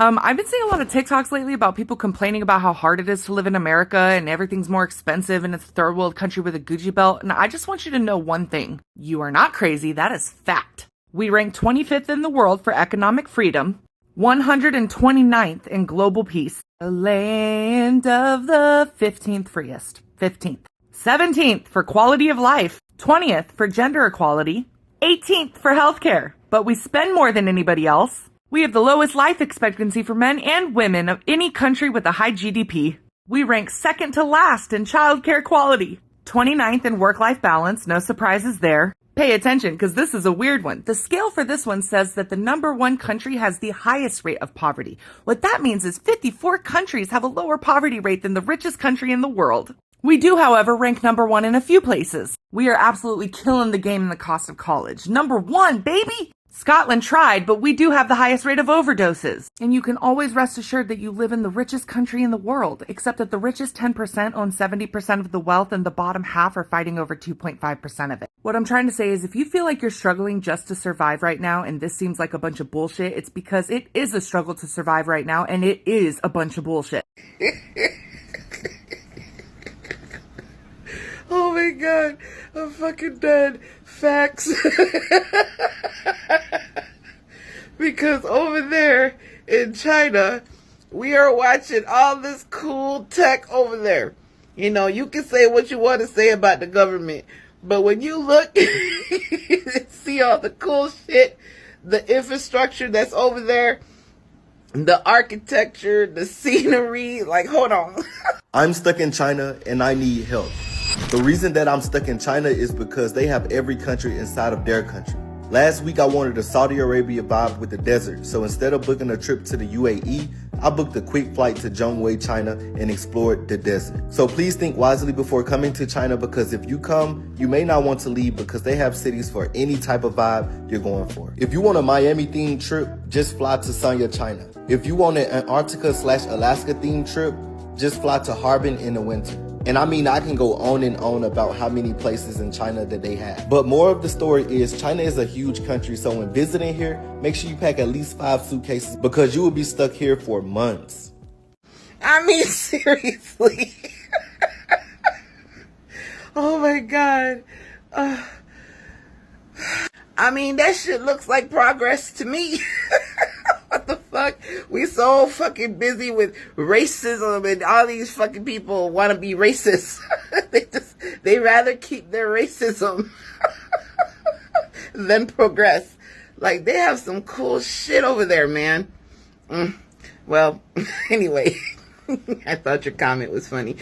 I've been seeing a lot of TikToks lately about people complaining about how hard it is to live in America and everything's more expensive and it's a third world country with a Gucci belt. And I just want you to know one thing. You are not crazy. That is fact. We rank 25th in the world for economic freedom, 129th in global peace, the land of the 15th freest, 15th, 17th for quality of life, 20th for gender equality, 18th for healthcare. But we spend more than anybody else. We have the lowest life expectancy for men and women of any country with a high GDP. We rank second to last in childcare quality, 29th in work-life balance, no surprises there. Pay attention, because this is a weird one. The scale for this one says that the number one country has the highest rate of poverty. What that means is 54 countries have a lower poverty rate than the richest country in the world. We do, however, rank number one in a few places. We are absolutely killing the game in the cost of college. Number one, baby! Scotland tried, but we do have the highest rate of overdoses. And you can always rest assured that you live in the richest country in the world, except that the richest 10% own 70% of the wealth and the bottom half are fighting over 2.5% of it. What I'm trying to say is if you feel like you're struggling just to survive right now and this seems like a bunch of bullshit, it's because it is a struggle to survive right now and it is a bunch of bullshit. Oh my god, I'm fucking dead. Facts. Because over there in China, we are watching all this cool tech over there. You know, you can say what you want to say about the government, but when you look and see all the cool shit, the infrastructure that's over there, the architecture, the scenery, like, hold on. I'm stuck in China and I need help. The reason that I'm stuck in China is because they have every country inside of their country. Last week I wanted a Saudi Arabia vibe with the desert, so instead of booking a trip to the UAE, I booked a quick flight to Zhongwei, China and explored the desert. So please think wisely before coming to China, because if you come, you may not want to leave because they have cities for any type of vibe you're going for. If you want a Miami themed trip, just fly to Sanya, China. If you want an Antarctica/Alaska themed trip, just fly to Harbin in the winter. And I mean, I can go on and on about how many places in China that they have. But more of the story is China is a huge country, so when visiting here, make sure you pack at least 5 suitcases because you will be stuck here for months. I mean, seriously. Oh my god. I mean, that shit looks like progress to me. What the fuck? We so fucking busy with racism and all these fucking people want to be racist. They rather keep their racism than progress. Like, they have some cool shit over there, man. Well, anyway, I thought your comment was funny.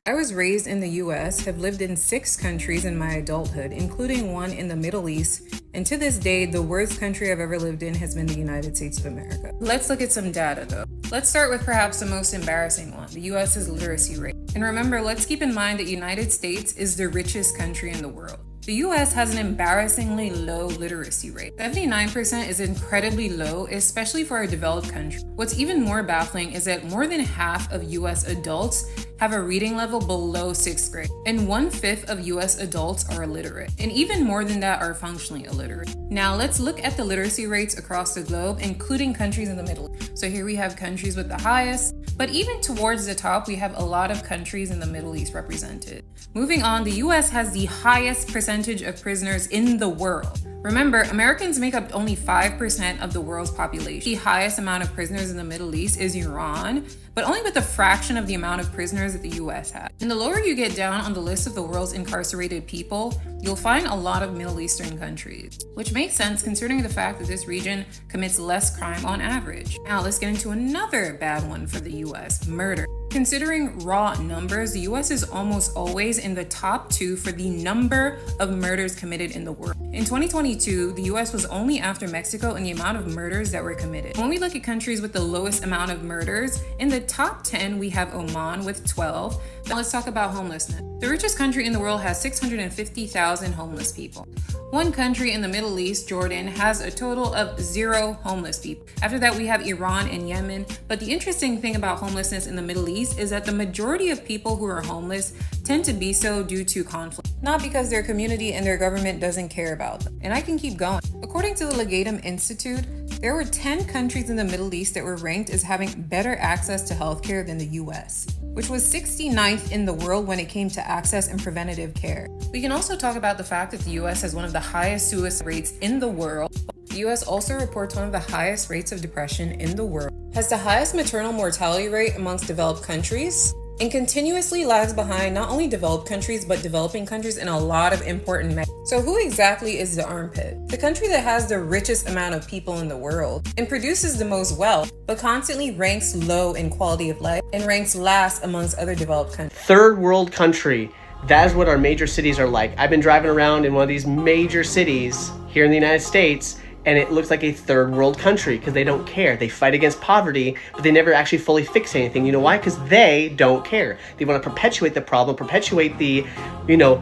I was raised in the US, have lived in 6 countries in my adulthood, including one in the Middle East, and to this day, the worst country I've ever lived in has been the United States of America. Let's look at some data though. Let's start with perhaps the most embarrassing one, the US's literacy rate. And remember, let's keep in mind that United States is the richest country in the world. The US has an embarrassingly low literacy rate. 79% is incredibly low, especially for a developed country. What's even more baffling is that more than half of US adults have a reading level below 6th grade, and 1/5 of US adults are illiterate, and even more than that are functionally illiterate. Now let's look at the literacy rates across the globe, including countries in the middle. So here we have countries with the highest, but even towards the top, we have a lot of countries in the Middle East represented. Moving on, the US has the highest percentage of prisoners in the world. Remember, Americans make up only 5% of the world's population. The highest amount of prisoners in the Middle East is Iran, but only with a fraction of the amount of prisoners that the US has. And the lower you get down on the list of the world's incarcerated people, you'll find a lot of Middle Eastern countries, which makes sense considering the fact that this region commits less crime on average. Now let's get into another bad one for the US, murder. Considering raw numbers, the US is almost always in the top 2 for the number of murders committed in the world. In 2022, the US was only after Mexico in the amount of murders that were committed. When we look at countries with the lowest amount of murders, in the top 10 we have Oman with 12. Now let's talk about homelessness. The richest country in the world has 650,000 homeless people. One country in the Middle East, Jordan, has a total of 0 homeless people. After that, we have Iran and Yemen. But the interesting thing about homelessness in the Middle East is that the majority of people who are homeless tend to be so due to conflict. not because their community and their government doesn't care about them. And I can keep going. According to the Legatum Institute, there were 10 countries in the Middle East that were ranked as having better access to healthcare than the US, which was 69th in the world when it came to access and preventative care. We can also talk about the fact that the US has one of the highest suicide rates in the world. The US also reports one of the highest rates of depression in the world, has the highest maternal mortality rate amongst developed countries, and continuously lags behind not only developed countries but developing countries in a lot of important measures. So who exactly is the armpit? The country that has the richest amount of people in the world and produces the most wealth, but constantly ranks low in quality of life and ranks last amongst other developed countries. Third world country. That is what our major cities are like. I've been driving around in one of these major cities here in the United States, and it looks like a third world country because they don't care. They fight against poverty, but they never actually fully fix anything. You know why? Because they don't care. They want to perpetuate the problem, perpetuate the,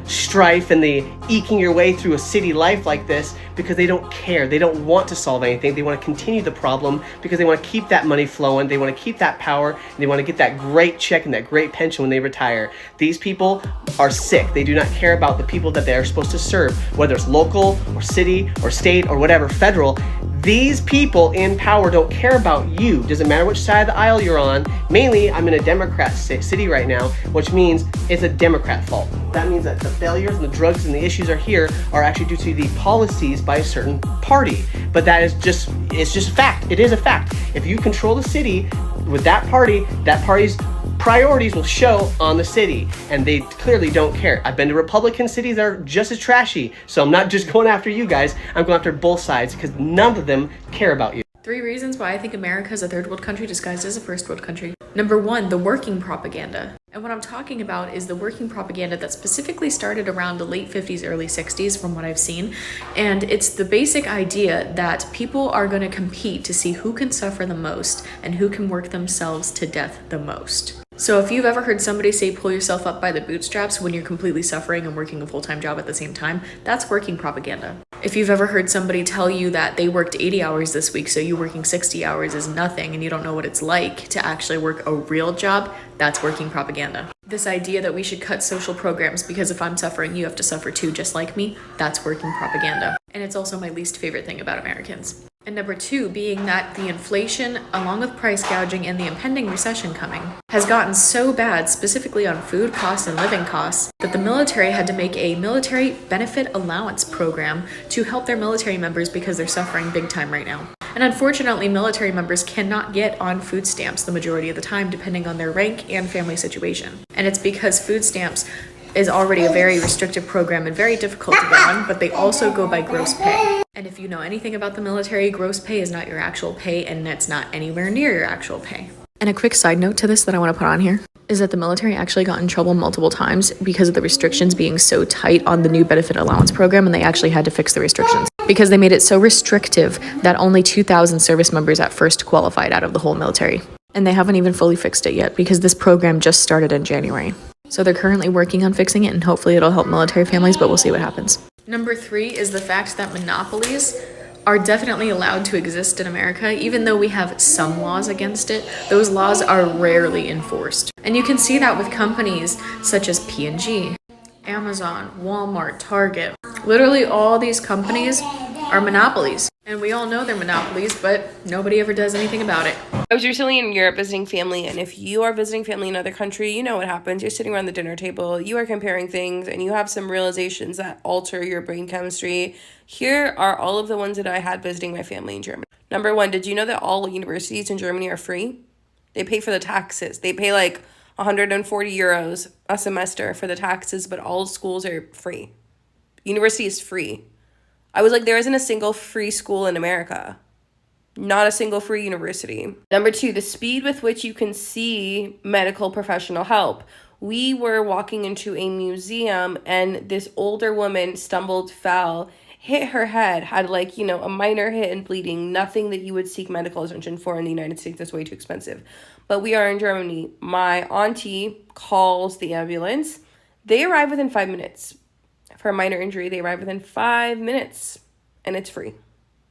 strife and the eking your way through a city life like this because they don't care. They don't want to solve anything. They want to continue the problem because they want to keep that money flowing. They want to keep that power, and they want to get that great check and that great pension when they retire. These people are sick. They do not care about the people that they are supposed to serve, whether it's local or city or state or whatever, federal. These people in power don't care about you. Doesn't matter which side of the aisle you're on. Mainly, I'm in a Democrat city right now, which means it's a Democrat fault. That means that the failures and the drugs and the issues are here are actually due to the policies by a certain party. But it's just a fact. It is a fact. If you control the city with that party's priorities will show on the city, and they clearly don't care. I've been to Republican cities that are just as trashy, so I'm not just going after you guys, I'm going after both sides because none of them care about you. 3 reasons why I think America is a third world country disguised as a first world country. Number 1, the working propaganda. And what I'm talking about is the working propaganda that specifically started around the late 50s, early 60s from what I've seen. And it's the basic idea that people are going to compete to see who can suffer the most and who can work themselves to death the most. So if you've ever heard somebody say pull yourself up by the bootstraps when you're completely suffering and working a full-time job at the same time, that's working propaganda. If you've ever heard somebody tell you that they worked 80 hours this week, so you working 60 hours is nothing and you don't know what it's like to actually work a real job, that's working propaganda. This idea that we should cut social programs because if I'm suffering, you have to suffer too, just like me, that's working propaganda. And it's also my least favorite thing about Americans. And number 2 being that the inflation, along with price gouging and the impending recession coming, has gotten so bad, specifically on food costs and living costs, that the military had to make a military benefit allowance program to help their military members because they're suffering big time right now. And unfortunately, military members cannot get on food stamps the majority of the time, depending on their rank and family situation. And it's because food stamps is already a very restrictive program and very difficult to get on, but they also go by gross pay. And if you know anything about the military, gross pay is not your actual pay, and it's not anywhere near your actual pay. And a quick side note to this that I want to put on here is that the military actually got in trouble multiple times because of the restrictions being so tight on the new benefit allowance program, and they actually had to fix the restrictions because they made it so restrictive that only 2,000 service members at first qualified out of the whole military. And they haven't even fully fixed it yet because this program just started in January. So they're currently working on fixing it, and hopefully it'll help military families, but we'll see what happens. Number 3 is the fact that monopolies are definitely allowed to exist in America, even though we have some laws against it. Those laws are rarely enforced. And you can see that with companies such as P&G, Amazon, Walmart, Target. Literally all these companies are monopolies. And we all know they're monopolies, but nobody ever does anything about it. I was recently in Europe visiting family, and if you are visiting family in another country, you know what happens. You're sitting around the dinner table, you are comparing things, and you have some realizations that alter your brain chemistry. Here are all of the ones that I had visiting my family in Germany. Number 1, did you know that all universities in Germany are free? They pay for the taxes. They pay like 140 euros a semester for the taxes, but all schools are free. University is free. I was like, there isn't a single free school in America. Not a single free university. Number 2, the speed with which you can see medical professional help. We were walking into a museum and this older woman stumbled, fell, hit her head, had a minor hit and bleeding, nothing that you would seek medical attention for in the United States. That's way too expensive. But we are in Germany. My auntie calls the ambulance. They arrive within 5 minutes. For a minor injury, they arrive within 5 minutes, and it's free.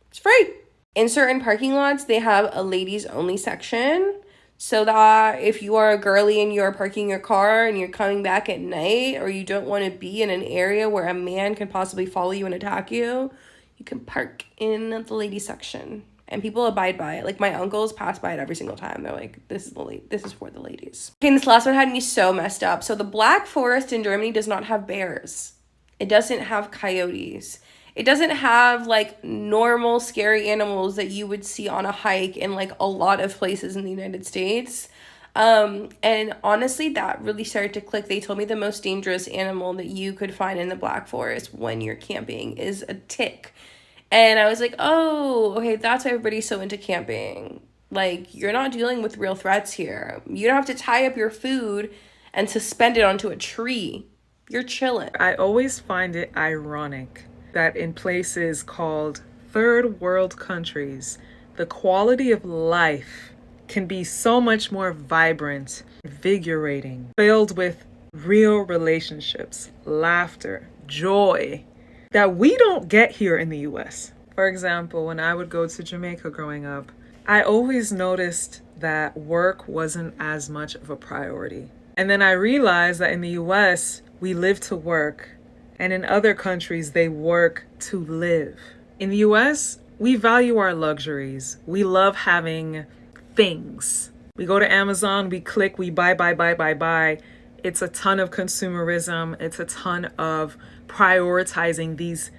It's free. In certain parking lots, they have a ladies only section. so that if you are a girly and you're parking your car and you're coming back at night, or you don't want to be in an area where a man can possibly follow you and attack you, you can park in the ladies section. And people abide by it. Like, my uncles pass by it every single time. They're like, this is for the ladies. Okay, and this last one had me so messed up. So the Black Forest in Germany does not have bears. It doesn't have coyotes. It doesn't have like normal scary animals that you would see on a hike in like a lot of places in the United States. And honestly, that really started to click. They told me the most dangerous animal that you could find in the Black Forest when you're camping is a tick. And I was like, oh, okay, that's why everybody's so into camping. Like, you're not dealing with real threats here. You don't have to tie up your food and suspend it onto a tree. You're chilling. I always find it ironic that in places called third world countries, the quality of life can be so much more vibrant, invigorating, filled with real relationships, laughter, joy, that we don't get here in the US. For example, when I would go to Jamaica growing up, I always noticed that work wasn't as much of a priority. And then I realized that in the US, we live to work, and in other countries, they work to live. In the US, we value our luxuries. We love having things. We go to Amazon, we click, we buy. It's a ton of consumerism. It's a ton of prioritizing these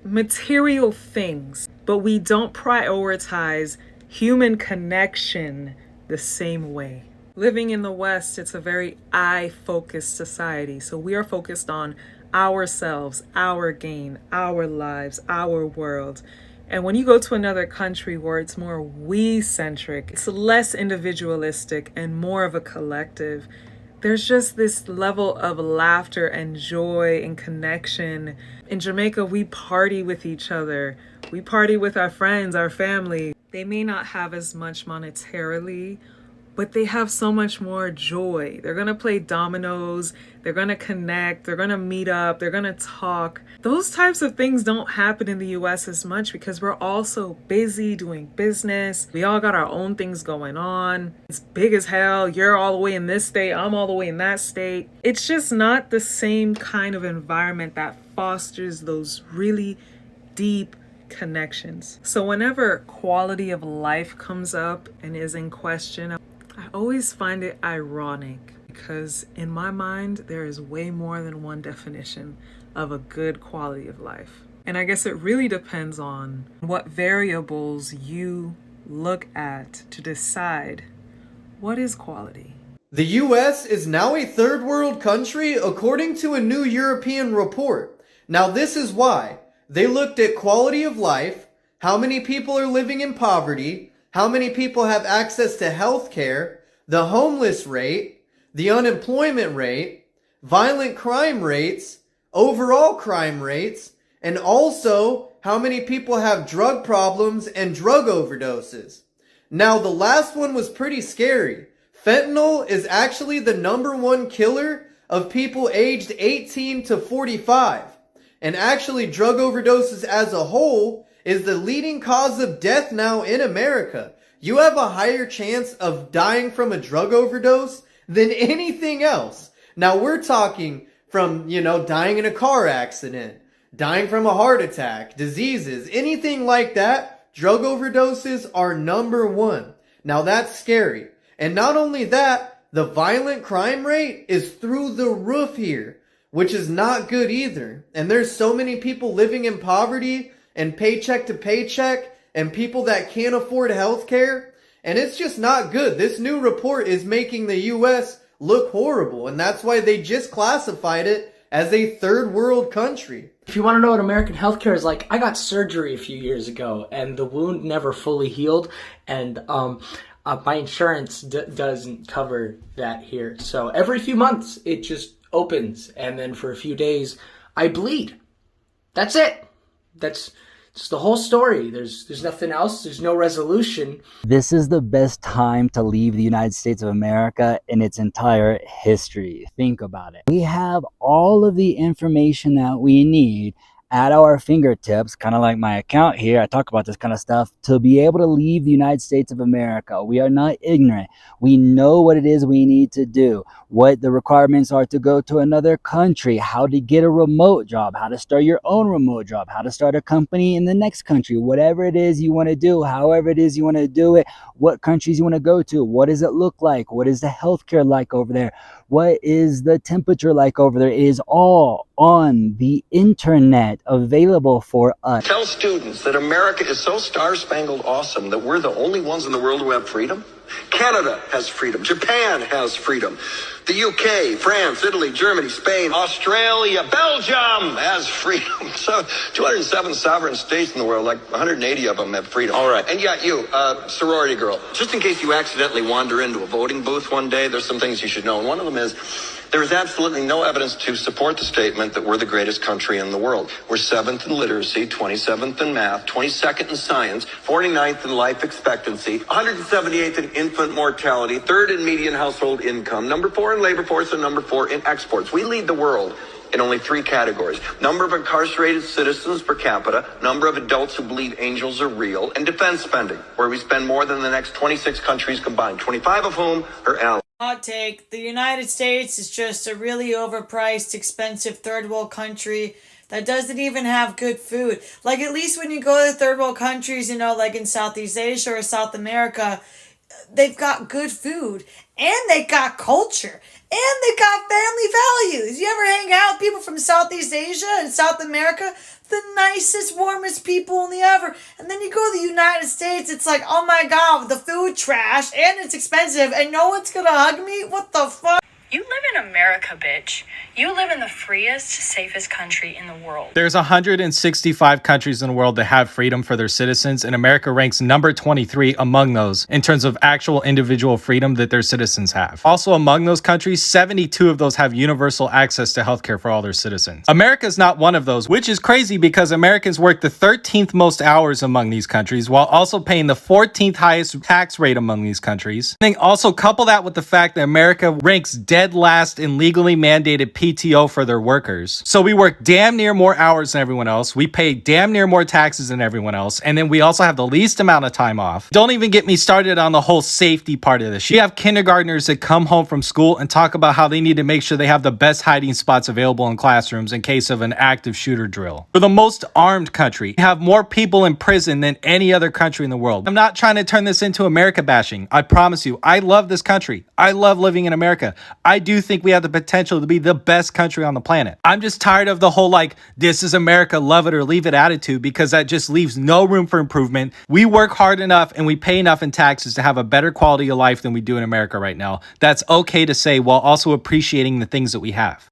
material things, but we don't prioritize human connection the same way. Living in the West, it's a very I-focused society. So we are focused on ourselves, our gain, our lives, our world. And when you go to another country where it's more we-centric, it's less individualistic and more of a collective, there's just this level of laughter and joy and connection. In Jamaica, we party with each other. We party with our friends, our family. They may not have as much monetarily, but they have so much more joy. They're gonna play dominoes, they're gonna connect, they're gonna meet up, they're gonna talk. Those types of things don't happen in the US as much because we're all so busy doing business. We all got our own things going on. It's big as hell. You're all the way in this state, I'm all the way in that state. It's just not the same kind of environment that fosters those really deep connections. So whenever quality of life comes up and is in question, I always find it ironic because in my mind, there is way more than one definition of a good quality of life. And I guess it really depends on what variables you look at to decide what is quality. The US is now a third world country according to a new European report. Now this is why. They looked at quality of life, how many people are living in poverty, how many people have access to health care, the homeless rate, the unemployment rate, violent crime rates, overall crime rates, and also how many people have drug problems and drug overdoses. Now, the last one was pretty scary. Fentanyl is actually the #1 killer of people aged 18 to 45. And actually, drug overdoses as a whole is the leading cause of death now in America. You have a higher chance of dying from a drug overdose than anything else. Now, we're talking from, dying in a car accident, dying from a heart attack, diseases, anything like that. Drug overdoses are #1. Now, that's scary. And not only that, the violent crime rate is through the roof here, which is not good either. And there's so many people living in poverty and paycheck to paycheck and people that can't afford health care. And it's just not good. This new report is making the US look horrible. And that's why they just classified it as a third world country. If you want to know what American healthcare is like, I got surgery a few years ago and the wound never fully healed. And my insurance doesn't cover that here. So every few months it just opens. And then for a few days I bleed. That's it. That's just the whole story. There's nothing else. There's no resolution. This is the best time to leave the United States of America in its entire history. Think about it. We have all of the information that we need at our fingertips, kind of like my account here. I talk about this kind of stuff to be able to leave the United States of America. We are not ignorant. We know what it is we need to do, what the requirements are to go to another country, how to get a remote job, how to start your own remote job, how to start a company in the next country, whatever it is you want to do, however it is you want to do it, what countries you want to go to, what does it look like, what is the healthcare like over there, what is the temperature like over there. It is all on the internet available for us. Tell students that America is so star-spangled awesome that we're the only ones in the world who have freedom. Canada has freedom. Japan has freedom. The UK, France, Italy, Germany, Spain, Australia, Belgium has freedom. So 207 sovereign states in the world, like 180 of them have freedom. All right. And yet you, sorority girl, just in case you accidentally wander into a voting booth one day, there's some things you should know. And one of them is there is absolutely no evidence to support the statement that we're the greatest country in the world. We're 7th in literacy, 27th in math, 22nd in science, 49th in life expectancy, 178th in infant mortality, 3rd in median household income, number 4 in labor force, and number 4 in exports. We lead the world in only 3 categories: number of incarcerated citizens per capita, number of adults who believe angels are real, and defense spending, where we spend more than the next 26 countries combined, 25 of whom are allies. Hot take: the United States is just a really overpriced, expensive third world country that doesn't even have good food. Like, at least when you go to third world countries, you know, like in Southeast Asia or South America, they've got good food, and they got culture, and they got family values. You ever hang out with people from Southeast Asia and South America? The nicest, warmest people in the ever. And then you go to the United States, it's like, oh my god, the food trash, and it's expensive, and no one's gonna hug me? What the fuck? You live in America, bitch. You live in the freest, safest country in the world. There's 165 countries in the world that have freedom for their citizens, and America ranks number 23 among those in terms of actual individual freedom that their citizens have. Also, among those countries, 72 of those have universal access to healthcare for all their citizens. America's not one of those, which is crazy because Americans work the 13th most hours among these countries while also paying the 14th highest tax rate among these countries. And then also couple that with the fact that America ranks dead last in legally mandated PTO for their workers. So we work damn near more hours than everyone else. We pay damn near more taxes than everyone else. And then we also have the least amount of time off. Don't even get me started on the whole safety part of this. You have kindergartners that come home from school and talk about how they need to make sure they have the best hiding spots available in classrooms in case of an active shooter drill. We're the most armed country. We have more people in prison than any other country in the world. I'm not trying to turn this into America bashing. I promise you, I love this country. I love living in America. I do think we have the potential to be the best country on the planet. I'm just tired of the whole like, this is America, love it or leave it attitude, because that just leaves no room for improvement. We work hard enough and we pay enough in taxes to have a better quality of life than we do in America right now. That's okay to say while also appreciating the things that we have.